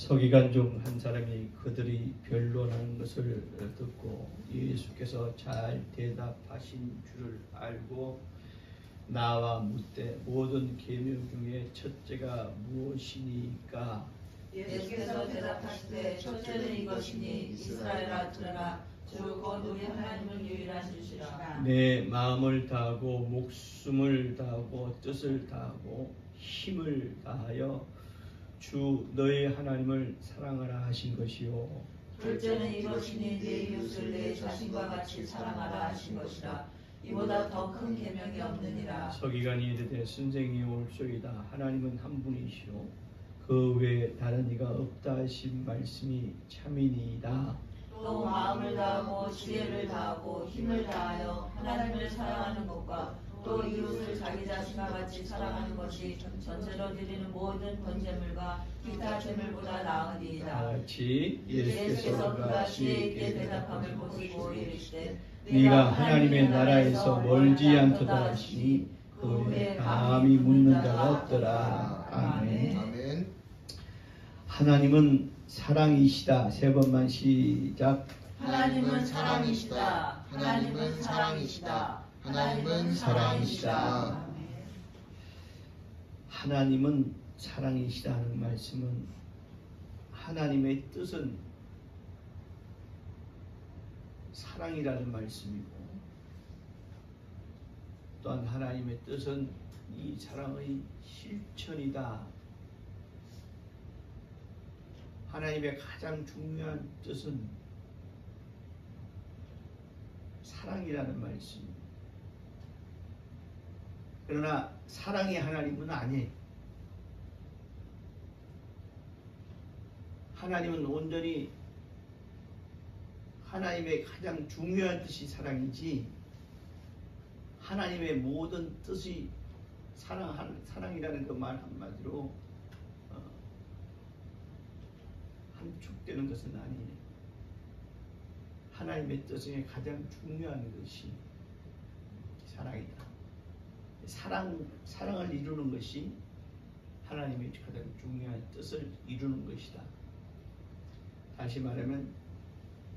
서기관 중 한 사람이 그들이 변론하는 것을 듣고 예수께서 잘 대답하신 줄을 알고 나와 묻되 모든 계명 중에 첫째가 무엇이니까? 예수께서 대답하시되 첫째는 이것이니 이스라엘아 들으라 주 곧 우리 하나님은 유일한 주시라. 내 마음을 다하고 목숨을 다하고 뜻을 다하고 힘을 다하여 주 너의 하나님을 사랑하라 하신 것이요. 둘째는 이것이니 내 이웃을 내 자신과 같이 사랑하라 하신 것이라. 이보다 더 큰 계명이 없느니라. 서기관이 이르되 선생이 옳소이다. 하나님은 한 분이시오 그 외에 다른 이가 없다 하신 말씀이 참이니이다. 또 마음을 다하고 지혜를 다하고 힘을 다하여 하나님을 사랑하는 것과 또 이웃을 자기 자신과 같이 사랑하는 것이 전제로 드리는 모든 번제물과 기타 제물보다 나으니이다. 같이 예수께서 그가 그에게 대답함을 보시고 이르시되 네가 하나님의 나라에서 멀지 않도다 하시니 그 외에 감히 묻는 자가 없더라. 아멘. 아멘. 하나님은 사랑이시다. 세 번만 시작. 하나님은 사랑이시다. 하나님은 사랑이시다. 하나님은 사랑이시다. 하나님은 사랑이시다 하는 말씀은 하나님의 뜻은 사랑이라는 말씀이고 또한 하나님의 뜻은 이 사랑의 실천이다. 하나님의 가장 중요한 뜻은 사랑이라는 말씀입니다. 그러나 사랑이 하나님은 아니에요. 하나님은 온전히 하나님의 가장 중요한 뜻이 사랑이지 하나님의 모든 뜻이 사랑이라는 그 말 한마디로 함축되는 것은 아니에요. 하나님의 뜻 중에 가장 중요한 것이 사랑이다. 사랑을 이루는 것이 하나님의 가장 중요한 뜻을 이루는 것이다. 다시 말하면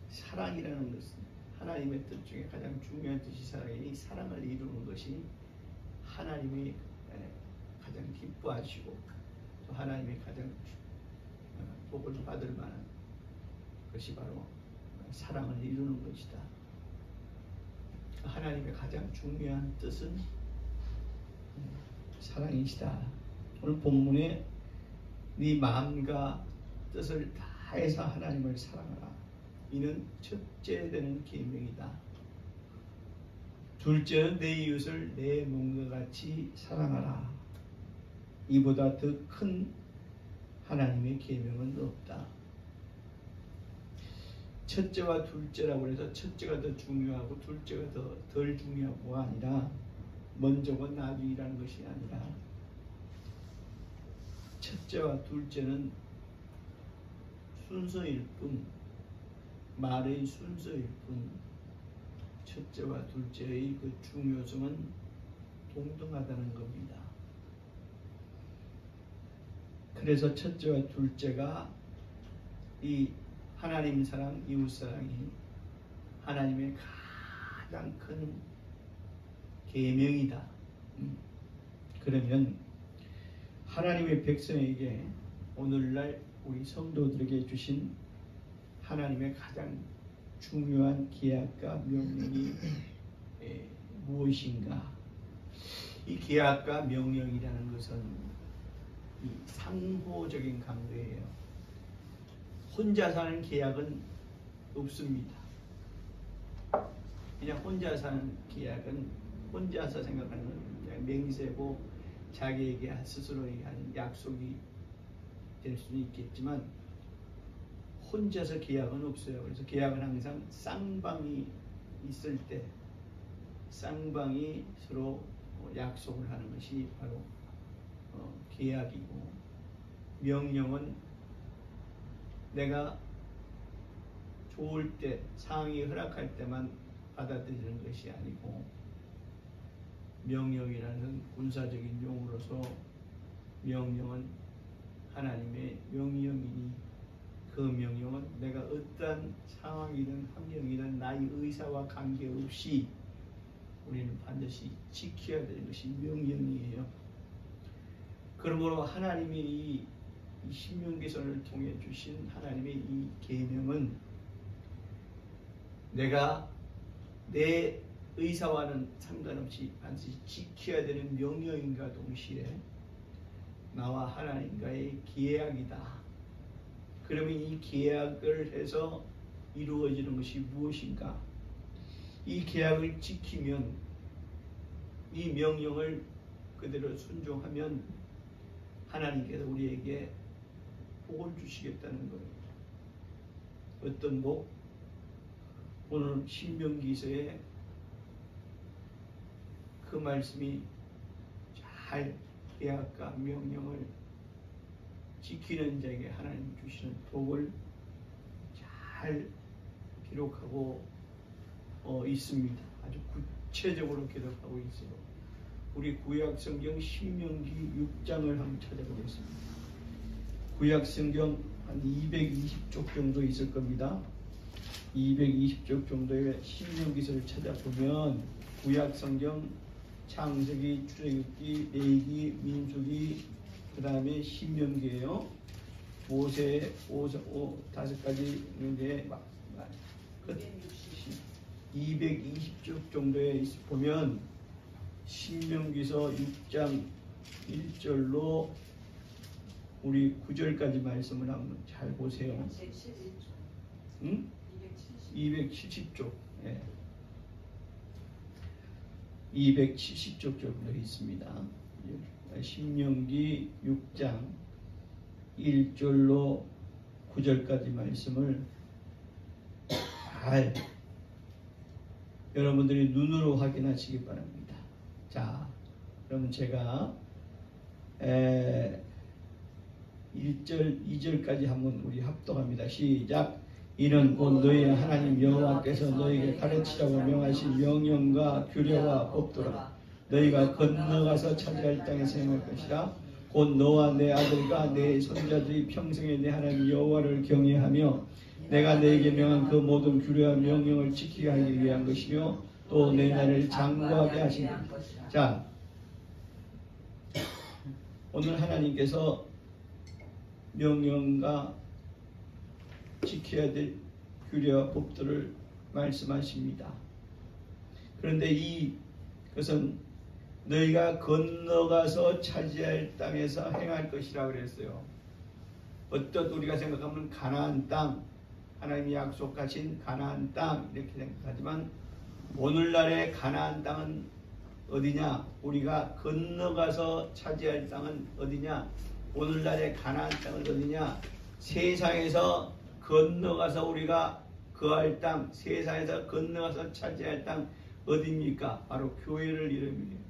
사랑이라는 것은 하나님의 뜻 중에 가장 중요한 뜻이 사랑이니 사랑을 이루는 것이 하나님이 가장 기뻐하시고 또 하나님이 가장 복을 받을 만한 것이 바로 사랑을 이루는 것이다. 하나님의 가장 중요한 뜻은 사랑이시다. 오늘 본문에 네 마음과 뜻을 다해서 하나님을 사랑하라. 이는 첫째 되는 계명이다. 둘째는 내 이웃을 내 몸과 같이 사랑하라. 이보다 더 큰 하나님의 계명은 없다. 첫째와 둘째라고 해서 첫째가 더 중요하고 둘째가 덜 중요하고가 아니라 먼저고 나중이라는 것이 아니라 첫째와 둘째는 순서일 뿐, 말의 순서일 뿐, 첫째와 둘째의 그 중요성은 동등하다는 겁니다. 그래서 첫째와 둘째가 이 하나님 사랑, 이웃 사랑이 하나님의 가장 큰 계명이다. 그러면 하나님의 백성에게 오늘날 우리 성도들에게 주신 하나님의 가장 중요한 계약과 명령이 무엇인가? 이 계약과 명령이라는 것은 이 상호적인 관계예요. 혼자 사는 계약은 없습니다. 그냥 혼자 사는 계약은 혼자서 생각하는 건 그냥 맹세고 자기에게 스스로에게 하는 약속이 될 수는 있겠지만 혼자서 계약은 없어요. 그래서 계약은 항상 쌍방이 있을 때 쌍방이 서로 약속을 하는 것이 바로 계약이고, 명령은 내가 좋을 때 상황이 허락할 때만 받아들이는 것이 아니고, 명령이라는 군사적인 용어로서 명령은 하나님의 명령이니 그 명령은 내가 어떠한 상황이든 환경이든 나의 의사와 관계없이 우리는 반드시 지켜야 되는 것이 명령이에요. 그러므로 하나님이 이 신명기서를 통해 주신 하나님의 이 계명은 내가 내 의사와는 상관없이 반드시 지켜야 되는 명령인가 동시에 나와 하나님과의 계약이다. 그러면 이 계약을 해서 이루어지는 것이 무엇인가? 이 계약을 지키면, 이 명령을 그대로 순종하면 하나님께서 우리에게 복을 주시겠다는 거예요. 어떤 복? 오늘 신명기서에 그 말씀이 잘 계약과 명령을 지키는 자에게 하나님 주시는 복을 잘 기록하고 있습니다. 아주 구체적으로 기록하고 있어요. 우리 구약성경 신명기 6장을 한번 찾아보겠습니다. 구약성경 한 220쪽 정도 있을 겁니다. 220쪽 정도의 신명기서를 찾아보면 구약성경 창세기, 출애굽기, 레위기, 민수기, 그 다음에 신명기예요. 모세, 다섯 가지 있는데 220쪽 정도에 보면 신명기서 6장 1절로 우리 9절까지 말씀을 한번 잘 보세요. 270쪽. 예. 270쪽 정도 있습니다. 신명기 6장 1절로 9절까지 말씀을 잘 여러분들이 눈으로 확인하시기 바랍니다. 자, 그러면 제가 1절, 2절까지 한번 우리 합독합니다. 시작. 이는 곧 너희 하나님 여호와께서 너희에게 가르치라고 명하신 명령과 규례와 법도라. 너희가 건너가서 차지할 땅에서 행할 것이라. 곧 너와 내 아들과 내 손자들이 평생에 내 하나님 여호와를 경외하며 내가 너희에게 명한 그 모든 규례와 명령을 지키게 하기 위한 것이며 또 내 나라를 장구하게 하신 것이다. 자, 오늘 하나님께서 명령과 지켜야 될 규례와 법들을 말씀하십니다. 그런데 이것은 너희가 건너가서 차지할 땅에서 행할 것이라 그랬어요. 어떤 우리가 생각하면 가나안 땅, 하나님이 약속하신 가나안 땅 이렇게 생각하지만 오늘날의 가나안 땅은 어디냐? 우리가 건너가서 차지할 땅은 어디냐? 오늘날의 가나안 땅은 어디냐? 세상에서 건너가서 우리가 거할 땅, 세상에서 건너가서 차지할 땅 어디입니까? 바로 교회를 이름이에요.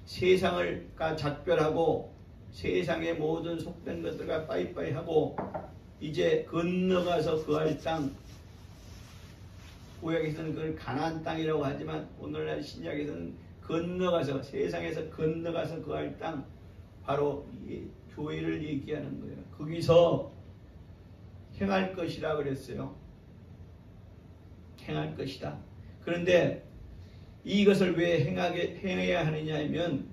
세상을 작별하고 세상의 모든 속된 것들과 빠이빠이 하고 이제 건너가서 거할 땅, 구약에서는 그걸 가나안 땅이라고 하지만 오늘날 신약에서는 건너가서 세상에서 건너가서 거할 땅, 바로 이 교회를 얘기하는 거예요. 거기서 행할 것이라 그랬어요. 행할 것이다. 그런데 이것을 왜 행해야 하느냐 하면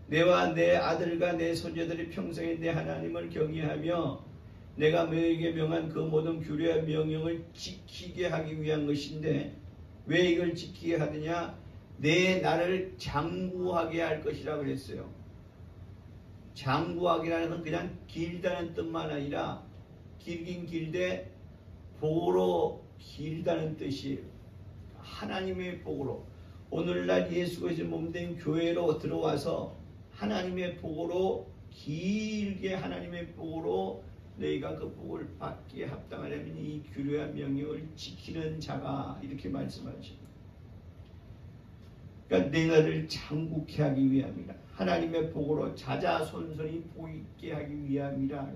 내와 내 아들과 내 손자들이 평생에 내 하나님을 경외하며 내가 너에게 명한 그 모든 규례와 명령을 지키게 하기 위한 것인데 왜 이걸 지키게 하느냐? 내 나를 장구하게 할 것이라 그랬어요. 장구하기라는 건 그냥 길다는 뜻만 아니라 길긴 길되 복으로 길다는 뜻이에요. 하나님의 복으로 오늘날 예수 그리스도의 몸된 교회로 들어와서 하나님의 복으로 길게 하나님의 복으로 너희가 그 복을 받기에 합당하려면 이 규례와 명령을 지키는 자가 이렇게 말씀하십니다. 그러니까 내 나를 장국케 하기 위함이라. 하나님의 복으로 자자손손이 복 있게 하기 위함이라.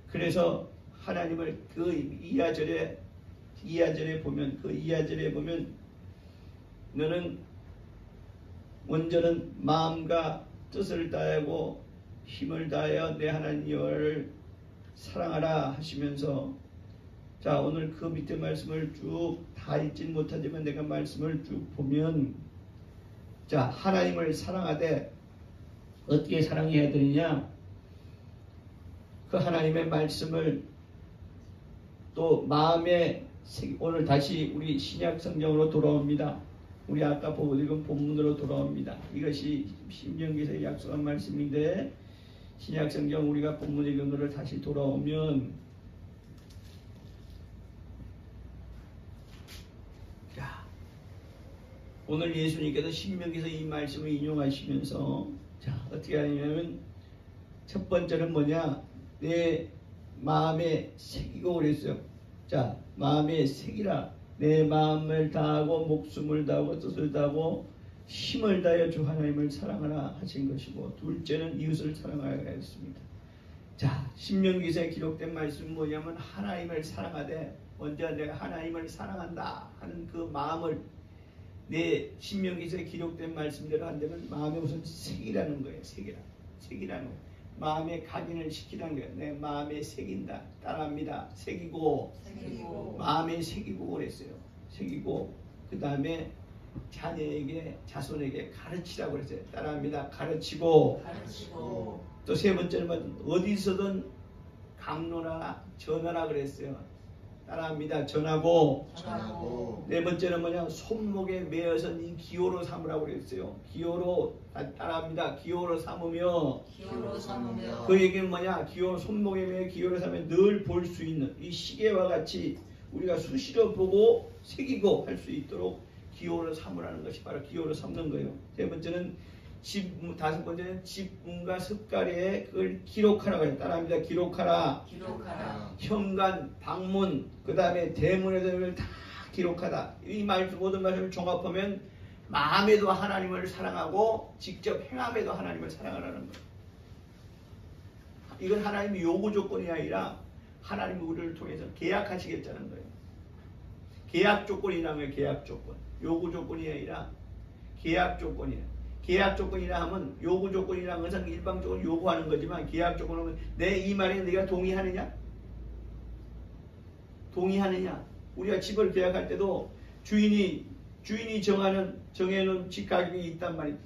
그래서 하나님을 그 이하절에 보면 너는 먼저는 마음과 뜻을 다하고 힘을 다하여 내 하나님 여호와를 사랑하라 하시면서, 자, 오늘 그 밑에 말씀을 쭉 다 읽진 못하지만 내가 말씀을 쭉 보면, 자, 하나님을 사랑하되 어떻게 사랑해야 되느냐? 그 하나님의 말씀을 또 마음에, 오늘 다시 우리 신약 성경으로 돌아옵니다. 우리 아까 보고 읽은 본문으로 돌아옵니다. 이것이 신명기에서 약속한 말씀인데, 신약 성경 우리가 본문 읽은 것을 다시 돌아오면, 자, 오늘 예수님께서 신명기에서 이 말씀을 인용하시면서, 자, 어떻게 하냐면 첫 번째는 뭐냐? 내 마음에 새기고 그랬어요. 자, 마음에 새기라. 내 마음을 다하고 목숨을 다하고 뜻을 다하고 힘을 다하여 주 하나님을 사랑하라 하신 것이고, 둘째는 이웃을 사랑하라 했습니다. 자, 신명기서에 기록된 말씀은 뭐냐면 하나님을 사랑하되, 먼저 내가 하나님을 사랑한다 하는 그 마음을 내 신명기서에 기록된 말씀대로 한다면 마음에 우선 새기라는 거예요. 새기라는 거예요. 마음에 각인을 시키라는 거예요. 내 마음에 새긴다. 따라합니다. 새기고. 마음에 새기고 그랬어요. 새기고, 그 다음에 자녀에게, 자손에게 가르치라고 그랬어요. 따라합니다. 가르치고. 또 세 번째는 어디서든 강론하라, 전하라 그랬어요. 따라합니다. 전하고. 네 번째는 뭐냐? 손목에 매어서 네 기호로 삼으라고 그랬어요. 기호로, 따라합니다. 기호로 삼으며. 그 얘기는 뭐냐? 기호, 손목에 매어 기호로 삼으면 늘 볼 수 있는, 이 시계와 같이 우리가 수시로 보고 새기고 할 수 있도록 기호로 삼으라는 것이 바로 기호로 삼는 거예요. 세 번째는 다섯 번째는 집문과 습가리에 그걸 기록하라고 해요. 따라합니다. 기록하라. 현관, 방문, 그 다음에 대문에서 이걸 다 기록하다. 이 말씀, 모든 말씀을 종합하면 마음에도 하나님을 사랑하고 직접 행함에도 하나님을 사랑하라는 거예요. 이건 하나님의 요구 조건이 아니라 하나님이 우리를 통해서 계약하시겠다는 거예요. 계약 조건이라는 거예요. 계약 조건. 요구 조건이 아니라 계약 조건이에요. 계약 조건이라 하면, 요구 조건이라는 것은 일방적으로 요구하는 거지만, 계약 조건은 내 이 말에 네가 동의하느냐? 우리가 집을 계약할 때도 주인이 정해놓은 집 가격이 있단 말이지.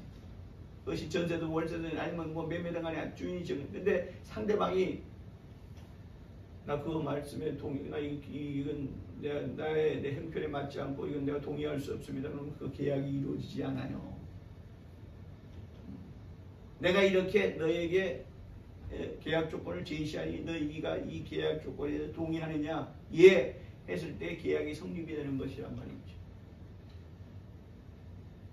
그것이 전세든 월세든 아니면 뭐 매매든 간에 주인이 정해. 근데 상대방이 나 그 말씀에 이건 내 형편에 맞지 않고 이건 내가 동의할 수 없습니다. 그러면 그 계약이 이루어지지 않아요. 내가 이렇게 너에게 계약 조건을 제시하니 너희가 이 계약 조건에 대해서 동의하느냐? 예 했을 때 계약이 성립이 되는 것이란 말이죠.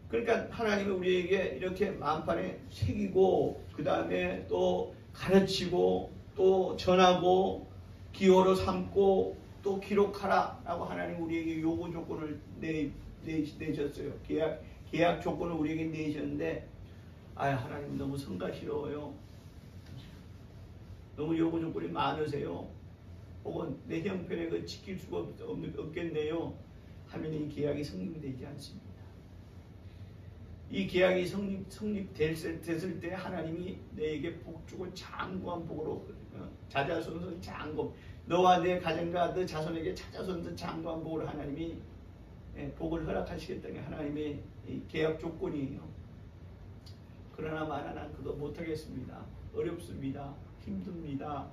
그러니까 하나님이 우리에게 이렇게 마음판에 새기고, 그 다음에 또 가르치고, 또 전하고, 기호로 삼고, 또 기록하라 라고 하나님 우리에게 요구 조건을 내셨어요. 계약 조건을 우리에게 내셨는데, 하나님 너무 성가시러워요. 너무 요구 조건이 많으세요. 혹은 내 형편에 그 지킬 수가 없겠네요 하면 이 계약이 성립되지 않습니다. 이 계약이 성립됐을 때 하나님이 내게 복 주고 장구한 복으로, 자자손손 장구, 너와 내 가정과 너 자손에게 자자손손 장구한 복으로 하나님이 복을 허락하시겠다는 게 하나님의 계약 조건이에요. 그러나 난 그거 못하겠습니다. 어렵습니다. 힘듭니다.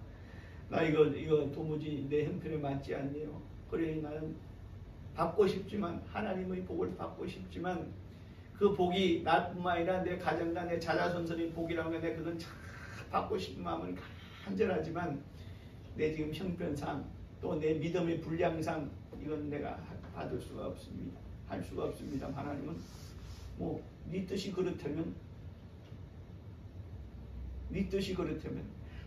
나 이거 도무지 내 형편에 맞지 않네요. 그래 나는 받고 싶지만, 하나님의 복을 받고 싶지만, 그 복이 나뿐만 아니라 내 가정과 내 자자손손의 복이라고 하는데 그건 참 받고 싶은 마음은 간절하지만 내 지금 형편상 또 내 믿음의 분량상 이건 내가 받을 수가 없습니다. 할 수가 없습니다. 하나님은 뭐 네 뜻이 그렇다면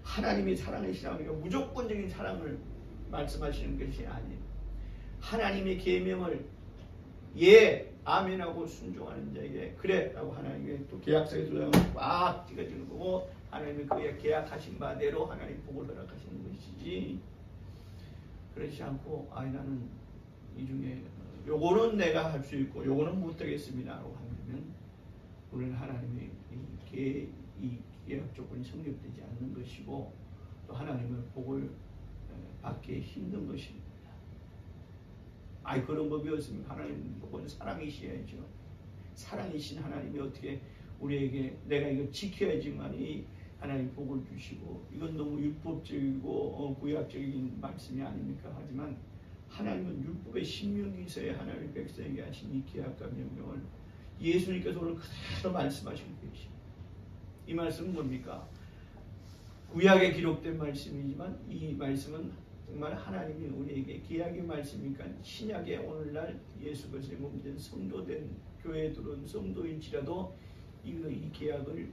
하나님이 사랑이시라고 무조건적인 사랑을 말씀하시는 것이 아니에요. 하나님의 계명을 예, 아멘하고 순종하는 자에게 그래 라고 하나님의 또 계약서에 도장을 꽉 찍어주는 거고, 하나님이 그의 계약하신 바대로 하나님 복을 허락하시는 것이지, 그렇지 않고 나는 이 중에 요거는 내가 할 수 있고 요거는 못하겠습니다 라고 하면 우리는 하나님의 이 예약 조건이 성립되지 않는 것이고 또 하나님의 복을 받기 힘든 것입니다. 그런 법이 없습니다. 하나님 복은 사랑이셔야죠. 사랑이신 하나님이 어떻게 우리에게 내가 이거 지켜야지만이 하나님 복을 주시고, 이건 너무 율법적이고 구약적인 말씀이 아닙니까? 하지만 하나님은 율법의 신명이 있어야 하나님의 백성에게 하신 이 계약과 명령을 예수님께서 오늘 그대로 말씀하시고 계십니다. 이 말씀은 뭡니까? 구약에 기록된 말씀이지만 이 말씀은 정말 하나님이 우리에게 계약의 말씀이니까 신약에 오늘날 예수 그리스도의 몸된 성도된 교회에 들어온 성도인지라도 이 계약을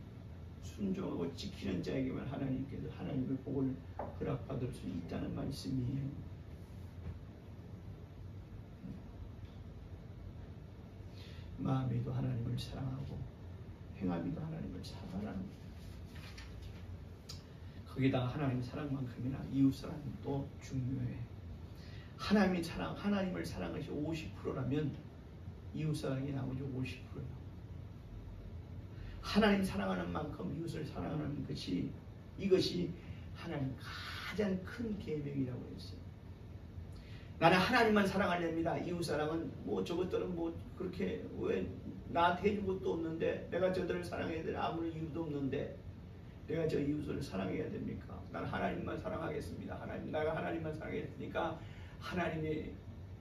순종하고 지키는 자에게만 하나님께서 하나님의 복을 허락받을 수 있다는 말씀이에요. 마음에도 하나님을 사랑하고 행함에도 하나님을 사랑하는 것. 거기다가 하나님 사랑만큼이나 이웃 사랑이 또 중요해. 하나님을 사랑한 것이 50%라면 이웃 사랑이 나머지 50%예요. 하나님 사랑하는 만큼 이웃을 사랑하는 이것이 하나님 가장 큰 계명이라고 했어요. 나는 하나님만 사랑하렵니다. 이웃 사랑은 저것들은 그렇게 왜 나한테 해준 것도 없는데, 내가 저들을 사랑해야 되나? 아무런 이유도 없는데 내가 저 이웃을 사랑해야 됩니까? 나는 하나님만 사랑하겠습니다. 내가 하나님만 사랑했으니까 하나님이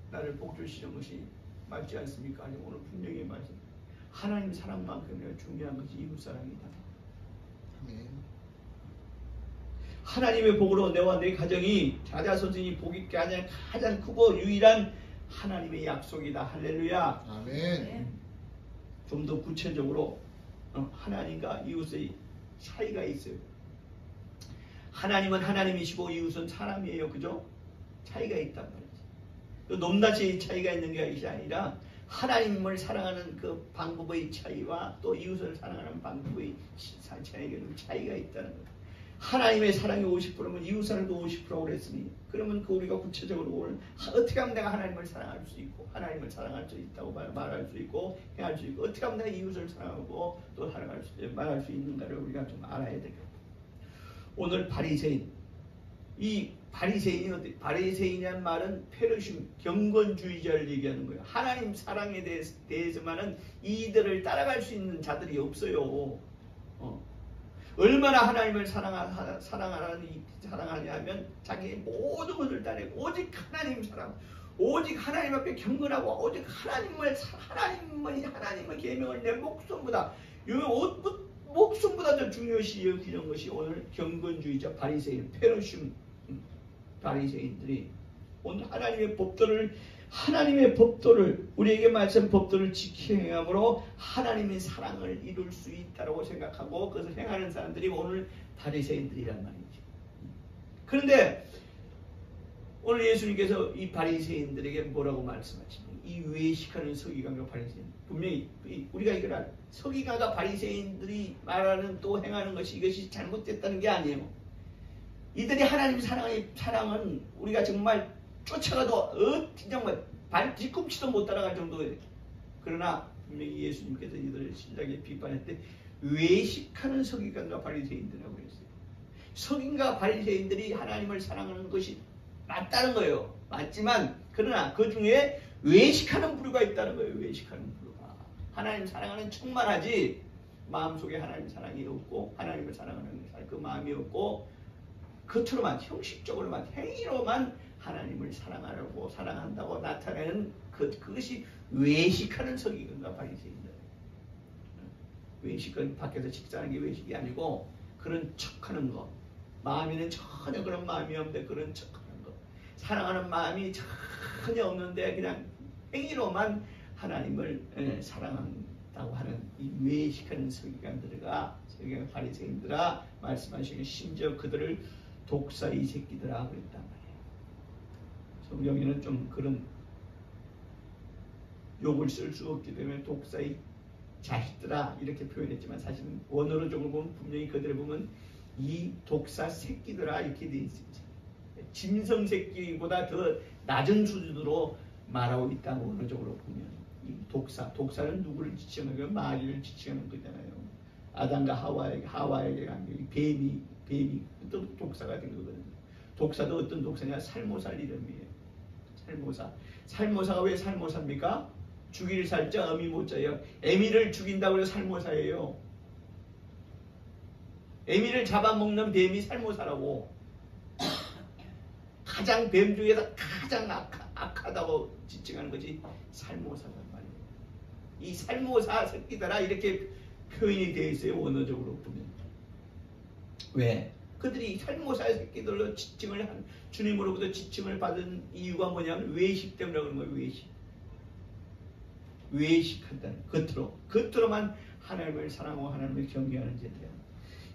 나를 복 주시는 것이 맞지 않습니까? 아니, 오늘 분명히 말씀. 하나님 사랑만큼이나 중요한 것이 이웃 사랑이다. 아멘. 하나님의 복으로 내와 내 가정이 자자손손이 복 있게 하는 가장 크고 유일한 하나님의 약속이다. 할렐루야. 아멘. 좀 더 구체적으로 하나님과 이웃의 차이가 있어요. 하나님은 하나님이시고 이웃은 사람이에요. 그죠? 차이가 있단 말이죠. 높낮이 차이가 있는 게 아니라 하나님을 사랑하는 그 방법의 차이와 또 이웃을 사랑하는 방법의 차이가 있다는 거예요. 하나님의 사랑이 50%면 이웃 사랑도 50%라고 그랬으니, 그러면 우리가 구체적으로 오늘 어떻게 하면 내가 하나님을 사랑할 수 있고 하나님을 사랑할 수 있다고 말할 수 있고 행할 수 있고, 어떻게 하면 내가 이웃을 사랑하고 또 말할 수 있는가를 우리가 좀 알아야 되겠다. 오늘 바리새인, 이 바리새인이 바리새인이라는 말은 페르심, 경건주의자를 얘기하는 거예요. 하나님 사랑에 대해서만은 이들을 따라갈 수 있는 자들이 없어요. 얼마나 하나님을 사랑하냐면 자기의 모든 것을 다 내고 오직 하나님 사랑, 오직 하나님 앞에 경건하고 오직 하나님의 계명을 내 목숨보다 더 중요시 여기는 것이 오늘 경건주의자 바리새인, 페르심 바리새인들이 오늘 하나님의 법도를 우리에게 말씀 법도를 지키려 행함으로 하나님의 사랑을 이룰 수 있다고 생각하고 그것을 행하는 사람들이 오늘 바리새인들이란 말이죠. 그런데 오늘 예수님께서 이 바리새인들에게 뭐라고 말씀하십니까? 이 외식하는 서기관과 바리새인, 분명히 우리가 이걸 서기관과 바리새인들이 말하는 또 행하는 것이 이것이 잘못됐다는 게 아니에요. 이들이 하나님 사랑은 우리가 정말 쫓아가도 정말 발 뒤꿈치도 못 따라갈 정도예요. 그러나 분명히 예수님께서 이들을 신나게 비판할 때 외식하는 서기관과 바리새인들이라고 했어요. 서기관과 바리새인들이 하나님을 사랑하는 것이 맞다는 거예요. 맞지만 그러나 그 중에 외식하는 부류가 있다는 거예요. 외식하는 부류가. 하나님 사랑하는 척만 하지 마음속에 하나님 사랑이 없고 하나님을 사랑하는 그 마음이 없고 겉으로만 형식적으로만 행위로만 하나님을 사랑한다고 나타내는 그것이 외식하는 서기관과 바리새인들. 외식은 밖에서 식사하는 게 외식이 아니고 그런 척하는 거. 마음에는 전혀 그런 마음이 없는데 그런 척하는 거. 사랑하는 마음이 전혀 없는데 그냥 행위로만 하나님을 사랑한다고 하는 이 외식하는 서기관들과 바리새인들아 말씀하시기에 심지어 그들을 독사의 새끼들아 그랬단 말이에요. 성경에는 좀 그런 욕을 쓸 수 없기 때문에 독사의 자식들아 이렇게 표현했지만 사실은 원어로적으로 보면 분명히 그들을 보면 이 독사 새끼들아 이렇게 돼 있습니다. 짐승 새끼보다 더 낮은 수준으로 말하고 있다고 원어적으로 보면 이 독사는 누구를 지칭하는 거예요? 마귀를 지칭하는 거잖아요. 아담과 하와에게 간 뱀이 또 독사가 된 거거든요. 독사도 어떤 독사냐? 살모사를 이름이에요. 살모사가 왜 살모사입니까? 죽일 살자 어미 모자예요. 애미를 죽인다고 해서 살모사예요. 애미를 잡아먹는 뱀이 살모사라고. 가장 뱀 중에서 가장 악하다고 지칭하는 것이 살모사란 말이에요. 이 살모사 새끼들아 이렇게 표현이 되어 있어요. 원어적으로 보면. 왜? 그들이 살모사 새끼들로 지칭을 한 주님으로부터 지칭을 받은 이유가 뭐냐면 외식 때문에 그런 거예요. 외식한다는 겉으로만 하나님을 사랑하고 하나님을 경외하는 자들이야.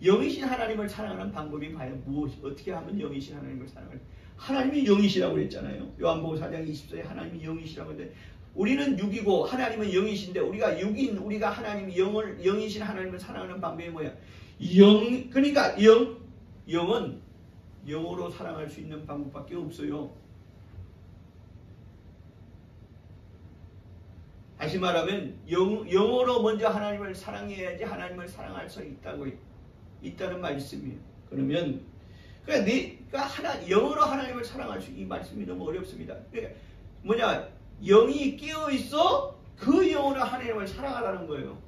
영이신 하나님을 사랑하는 방법이 과연 어떻게 하면 영이신 하나님을 사랑할? 하나님이 영이시라고 그랬잖아요. 요한복음 4장 20절에 하나님이 영이시라고 했는데 우리는 육이고 하나님은 영이신데 우리가 육인 우리가 하나님 영이신 하나님을 사랑하는 방법이 뭐야? 그러니까 영은 영으로 사랑할 수 있는 방법밖에 없어요. 다시 말하면 영으로 먼저 하나님을 사랑해야지 하나님을 사랑할 수 있다는 말씀이에요. 그러면 그러니까 영으로 하나님을 사랑할 수 이 말씀이 너무 어렵습니다. 그러니까 뭐냐? 영이 깨어 있어 그 영으로 하나님을 사랑하라는 거예요.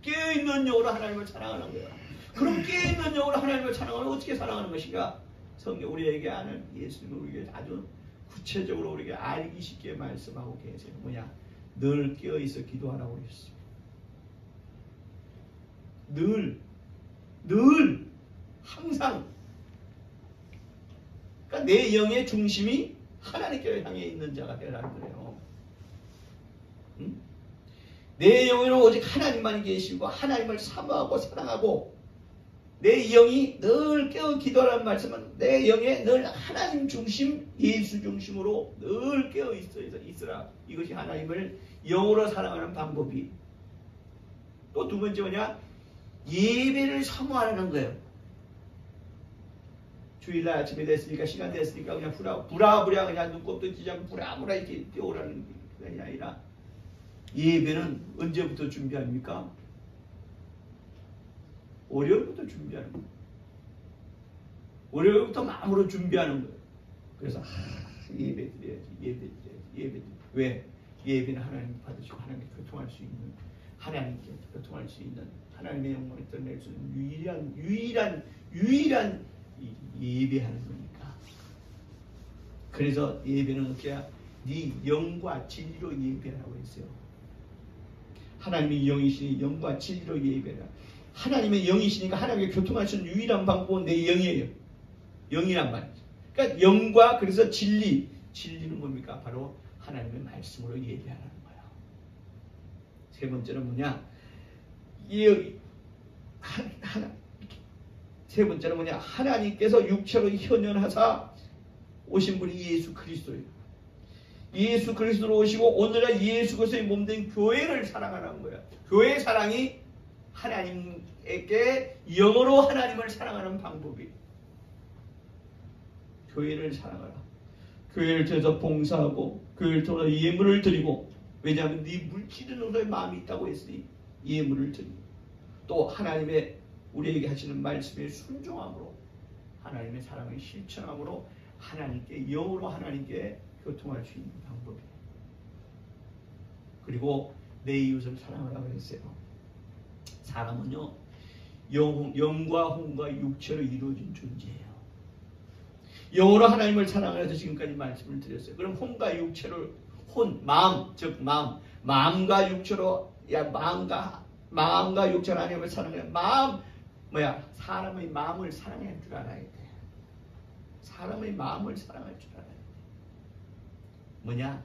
깨어 있는 영으로 하나님을 사랑하는 거예요. 그럼 깨어 있는 영으로 하나님을 사랑하면 어떻게 사랑하는 것인가? 성경 우리에게 아는 예수님은 우리에게 아주 구체적으로 우리에게 알기 쉽게 말씀하고 계세요. 뭐냐? 늘 깨어 있어 기도하라고 그랬습니다. 늘 항상. 그러니까 내 영의 중심이 하나님께 향해 있는 자가 되라는 거예요. 응? 내 영에는 오직 하나님만이 계시고 하나님을 사모하고 사랑하고 내 영이 늘 깨어 기도하라는 말씀은 내 영에 늘 하나님 중심, 예수 중심으로 늘 깨어 있으라. 이것이 하나님을 영으로 사랑하는 방법이. 또 두 번째 뭐냐? 예배를 사모하라는 거예요. 주일날 아침에 됐으니까 시간 됐으니까 그냥 부랴부랴 그냥 눈곱도 찌지 않고 부랴부랴 이렇게 뛰어오라는 게 아니라 예배는 언제부터 준비합니까? 월요일부터 준비하는 거예요. 월요일부터 마음으로 준비하는 거예요. 그래서 예배 드려야지. 왜? 예배는 하나님 받으시고 하나님께 교통할 수 있는 하나님께 교통할 수 있는 하나님의 영광을 드러낼 수 있는 유일한 예배하는 거니까. 그래서 예배는 어떻게 네 영과 진리로 예배하라고 했어요. 하나님이 영이시니 영과 진리로 예배하라. 하나님의 영이시니까 하나님께 교통할 수 있는 유일한 방법은 내 영이에요. 영이란 말이죠. 그러니까 영과 그래서 진리는 뭡니까? 바로 하나님의 말씀으로 예배하라는 거예요. 세 번째는 뭐냐? 세 번째는 뭐냐? 하나님께서 육체로 현현하사 오신 분이 예수 그리스도예요. 예수 그리스도로 오시고 오늘날 예수 그리스도의 몸된 교회를 사랑하라는 거예요. 교회의 사랑이 하나님께 영으로 하나님을 사랑하는 방법이에요. 교회를 사랑하라. 교회를 통해서 봉사하고 교회를 통해서 예물을 드리고 왜냐하면 네 물질은 너의 마음이 있다고 했으니 예물을 드리고 또 하나님의 우리에게 하시는 말씀에 순종함으로 하나님의 사랑을 실천함으로 하나님께 영으로 하나님께 교통할 수 있는 방법이에요. 그리고 내 이웃을 사랑하라고 했어요. 사람은요 영과 혼과 육체로 이루어진 존재예요. 영으로 하나님을 사랑해서 지금까지 말씀을 드렸어요. 그럼 혼과 육체를 마음 즉 마음과 육체로 마음과 육체로 하나님을 사랑해. 사람의 마음을 사랑할 줄 알아야 돼. 사람의 마음을 사랑할 줄 알아야 돼. 뭐냐?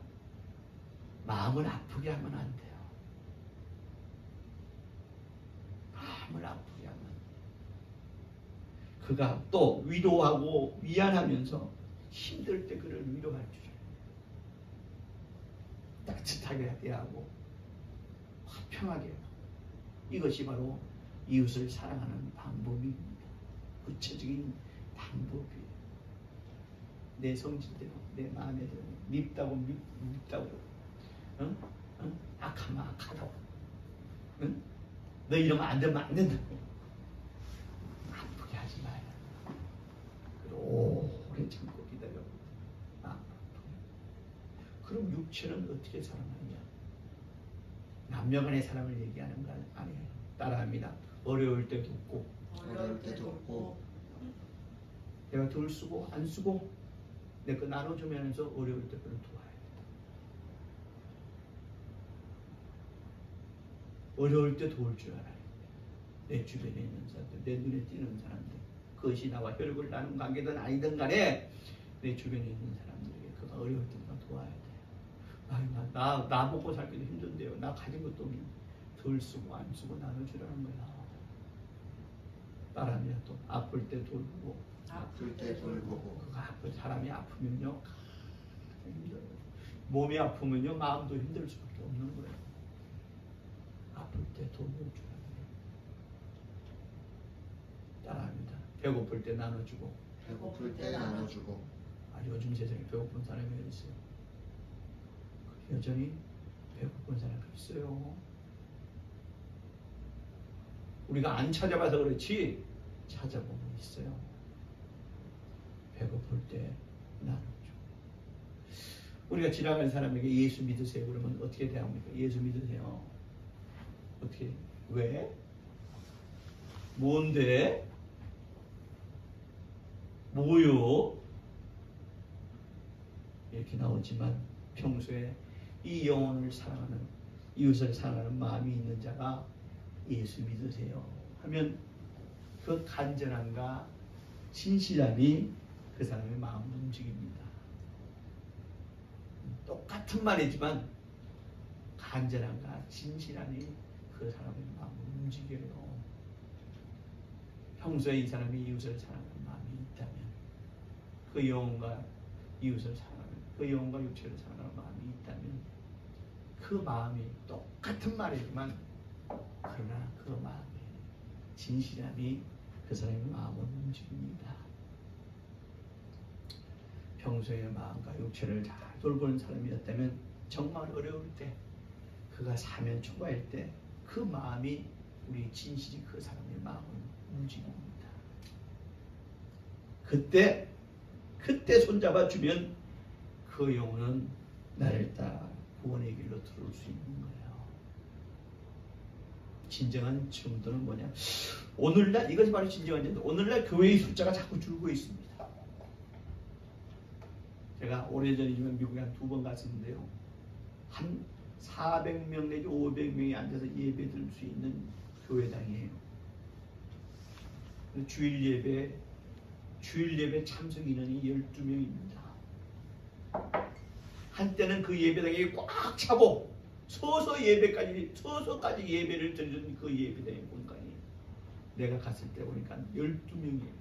마음을 아프게 하면 안 돼요. 마음을 아프게 하면 그가 또 위로하고 위안하면서 힘들 때 그를 위로할 줄 알아요. 따뜻하게 대하고 화평하게 하고 이것이 바로 이웃을 사랑하는 방법입니다. 구체적인 방법이에요. 내 성질대로 내 마음에대로 밉다고 악하면 악하다고 너 이러면 안 되면 안 된다고. 아프게 하지 마라. 오래 참고 기다려. 그럼 육체는 어떻게 사랑하냐? 남녀간의 사랑을 얘기하는 거 아니에요. 따라합니다. 어려울 때 돕고, 어려울 때 돕고, 내가 덜 쓰고 안 쓰고 내 거 나눠주면서 어려울 때 그를 도와야 돼. 어려울 때 도울 줄 알아요. 내 주변에 있는 사람들, 내 눈에 띄는 사람들, 그것이 나와 혈육을 나눈 관계든 아니든 간에 내 주변에 있는 사람들에게 그가 어려울 때 내가 도와야 돼. 나 먹고 살기도 힘든데요. 나 가진 것도 없는데 덜 쓰고 안 쓰고 나눠주라는 거야. 따라하면 또 아플 때 돌보고, 아플 때 돌보고. 그가 사람이 아프면요 힘들어요. 몸이 아프면요 마음도 힘들 수밖에 없는 거예요. 아플 때 돌보주라는 거예요. 따라합니다. 배고플 때 나눠주고. 배고플 때 나눠주고. 요즘 세상에 배고픈 사람이 어디 있어요? 여전히 배고픈 사람이 있어요. 우리가 안 찾아봐서 그렇지 찾아보면 있어요. 배고플 때 나눠줘. 우리가 지나간 사람에게 예수 믿으세요 그러면 어떻게 대합니까? 예수 믿으세요. 어떻게? 왜? 뭔데? 뭐요? 이렇게 나오지만 평소에 이 영혼을 사랑하는, 이웃을 사랑하는 마음이 있는 자가 예수 믿으세요 하면 그 간절함과 진실함이 그 사람의 마음을 움직입니다. 똑같은 말이지만 간절함과 진실함이 그 사람의 마음을 움직여요. 평소에 이 사람이 이웃을 사랑하는 마음이 있다면, 그 영혼과 이웃을 사랑하는, 그 영혼과 육체를 사랑하는 마음이 있다면, 그 마음이 똑같은 말이지만 그러나 그 마음의 진실함이 그 사람의 마음을 움직입니다. 평소에 마음과 육체를 잘 돌보는 사람이었다면 정말 어려울 때, 그가 사면 초과일 때 그 마음이, 우리 진실이 그 사람의 마음을 움직입니다. 그때 손잡아 주면 그 영혼은 나를 따라 구원의 길로 들어올 수 있는 거예요. 진정한 증도는 뭐냐? 오늘날, 이것이 바로 진정한 증도. 오늘날 교회의 숫자가 자꾸 줄고 있습니다. 제가 오래전이지만 미국에 한 2번 갔었는데요. 한 400명 내지 500명이 앉아서 예배 드릴 수 있는 교회당이에요. 주일 예배 참석 인원이 12명입니다. 한때는 그 예배당이 꽉 차고 서서까지 예배를 드리는 그 예배당의 공간이, 내가 갔을 때 보니까 12명이에요.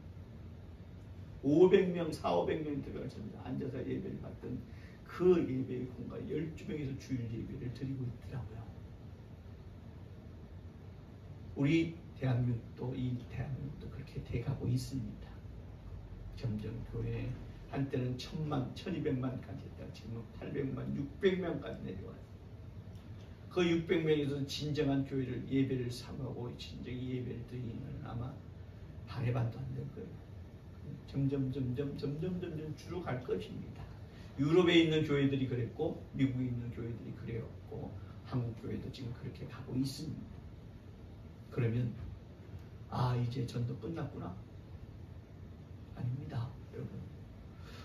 500명, 400~500명이 들어가서 앉아서 예배를 받던 그 예배의 공간에 12명에서 주일 예배를 드리고 있더라고요. 우리 대한민국도 그렇게 돼가고 있습니다. 점점 교회, 한때는 1000만, 1200만까지 했다가 지금 800만, 600명까지 내려와요. 그 600명에서 진정한 교회를, 예배를 삼하고 진정히 예배를 드리는 아마 반의 반도 안 될 거예요. 점점 줄어갈 것입니다. 유럽에 있는 교회들이 그랬고, 미국에 있는 교회들이 그래왔고, 한국 교회도 지금 그렇게 가고 있습니다. 그러면 이제 전도 끝났구나? 아닙니다, 여러분.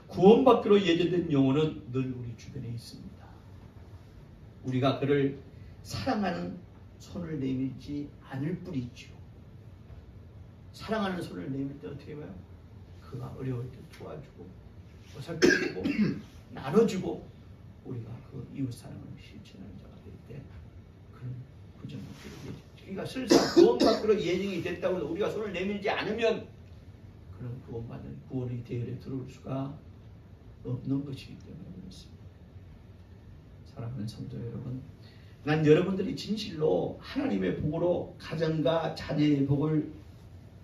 구원받기로 예정된 영혼은 늘 우리 주변에 있습니다. 우리가 그를 사랑하는 손을 내밀지 않을 뿐이죠. 사랑하는 손을 내밀 때 어떻게 해봐요? 그가 어려울 때 도와주고, 보살펴주고, 나눠주고, 우리가 그 이웃 사랑을 실천하는 자가 될 때 그런 구원받기로 예정. 그러니까 설사 구원받기로 예정이 됐다고 해서 우리가 손을 내밀지 않으면 그런 구원의 대열에 들어올 수가 없는 것이기 때문에 그렇습니다. 사랑하는 성도 여러분, 난 여러분들이 진실로 하나님의 복으로 가정과 자녀의 복을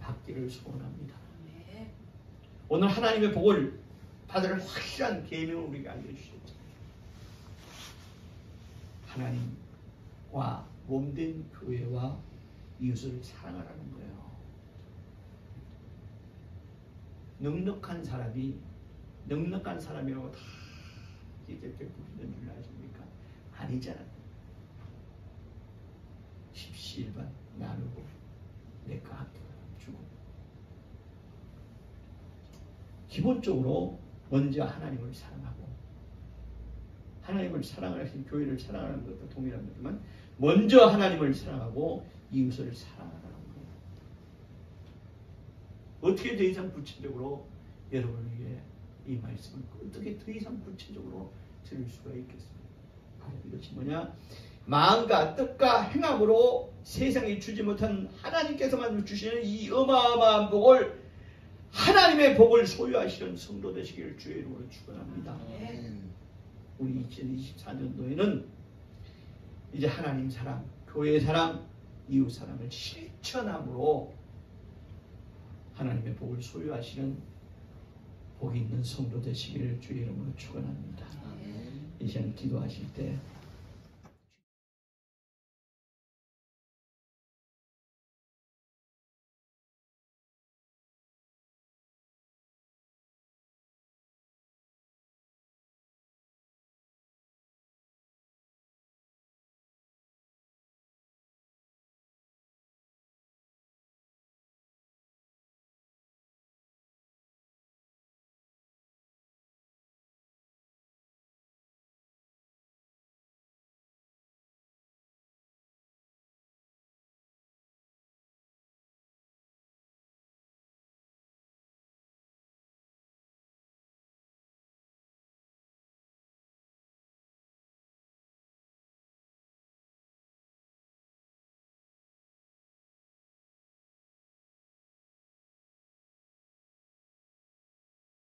받기를 소원합니다. 오늘 하나님의 복을 받을 확실한 계명을 우리가 알려주셨죠. 하나님과 몸된 교회와 이웃을 사랑하라는 거예요. 넉넉한 사람이라고 다 이제 베푸는 줄 아십니까? 아니잖아요. 십시일반 나누고 내가 함께 주고. 기본적으로 먼저 하나님을 사랑하고, 하나님을 사랑하신 교회를 사랑하는 것도 동일합니다만 먼저 하나님을 사랑하고 이웃을 사랑하라는 거예요. 어떻게 더 이상 구체적으로 여러분을 위해 이 말씀을 어떻게 더 이상 구체적으로 드릴 수가 있겠습니까? 바로 이것이 뭐냐? 마음과 뜻과 행함으로 세상에 주지 못한 하나님께서만 주시는 이 어마어마한 복을, 하나님의 복을 소유하시는 성도 되시기를 주의 이름으로 축원합니다. 우리 2024년도에는 이제 하나님 사랑, 교회 사랑, 이웃 사랑을 실천함으로 하나님의 복을 소유하시는 복이 있는 성도 되시기를 주의 이름으로 축원합니다. 이 시간 기도하실 때